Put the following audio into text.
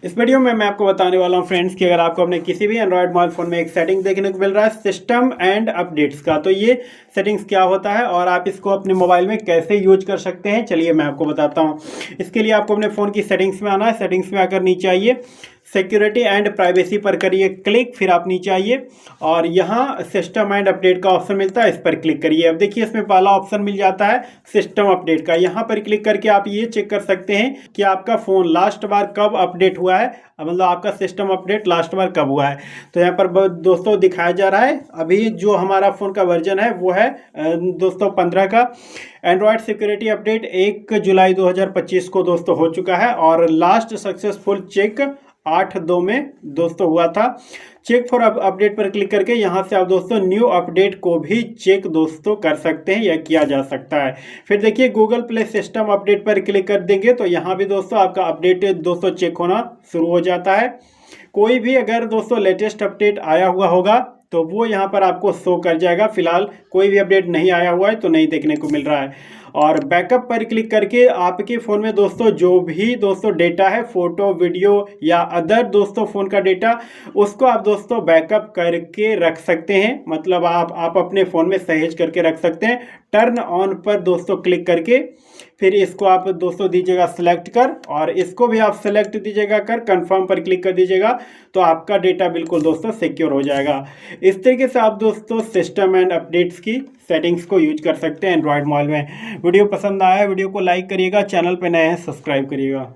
इस वीडियो में मैं आपको बताने वाला हूं फ्रेंड्स कि अगर आपको अपने किसी भी एंड्रॉयड मोबाइल फ़ोन में एक सेटिंग देखने को मिल रहा है सिस्टम एंड अपडेट्स का, तो ये सेटिंग्स क्या होता है और आप इसको अपने मोबाइल में कैसे यूज कर सकते हैं, चलिए मैं आपको बताता हूं। इसके लिए आपको अपने फ़ोन की सेटिंग्स में आना है। सेटिंग्स में आकर नीचे आइए, सिक्योरिटी एंड प्राइवेसी पर करिए क्लिक, फिर आप नीचे आइए और यहाँ सिस्टम एंड अपडेट का ऑप्शन मिलता है, इस पर क्लिक करिए। अब देखिए इसमें पहला ऑप्शन मिल जाता है सिस्टम अपडेट का। यहाँ पर क्लिक करके आप ये चेक कर सकते हैं कि आपका फ़ोन लास्ट बार कब अपडेट हुआ है, मतलब आपका सिस्टम अपडेट लास्ट बार कब हुआ है। तो यहाँ पर दोस्तों दिखाया जा रहा है अभी जो हमारा फ़ोन का वर्जन है वो है दोस्तों 15 का। एंड्रॉयड सिक्योरिटी अपडेट 1 जुलाई 2025 को दोस्तों हो चुका है और लास्ट सक्सेसफुल चेक 8/2 में दोस्तों हुआ था। चेक फॉर अपडेट पर क्लिक करके यहाँ से आप दोस्तों न्यू अपडेट को भी चेक दोस्तों कर सकते हैं या किया जा सकता है। फिर देखिए गूगल प्ले सिस्टम अपडेट पर क्लिक कर देंगे तो यहाँ भी दोस्तों आपका अपडेट दोस्तों चेक होना शुरू हो जाता है। कोई भी अगर दोस्तों लेटेस्ट अपडेट आया हुआ होगा तो वो यहाँ पर आपको शो कर जाएगा। फिलहाल कोई भी अपडेट नहीं आया हुआ है तो नहीं देखने को मिल रहा है। और बैकअप पर क्लिक करके आपके फ़ोन में दोस्तों जो भी दोस्तों डेटा है, फ़ोटो वीडियो या अदर दोस्तों फ़ोन का डेटा, उसको आप दोस्तों बैकअप करके रख सकते हैं। मतलब आप अपने फ़ोन में सहेज करके रख सकते हैं। टर्न ऑन पर दोस्तों क्लिक करके फिर इसको आप दोस्तों दीजिएगा सेलेक्ट कर और इसको भी आप सेलेक्ट दीजिएगा कर, कंफर्म पर क्लिक कर दीजिएगा तो आपका डेटा बिल्कुल दोस्तों सिक्योर हो जाएगा। इस तरीके से आप दोस्तों सिस्टम एंड अपडेट्स की सेटिंग्स को यूज कर सकते हैं एंड्रॉयड मोबाइल में। वीडियो पसंद आया वीडियो को लाइक करिएगा, चैनल पर नए हैं सब्सक्राइब करिएगा।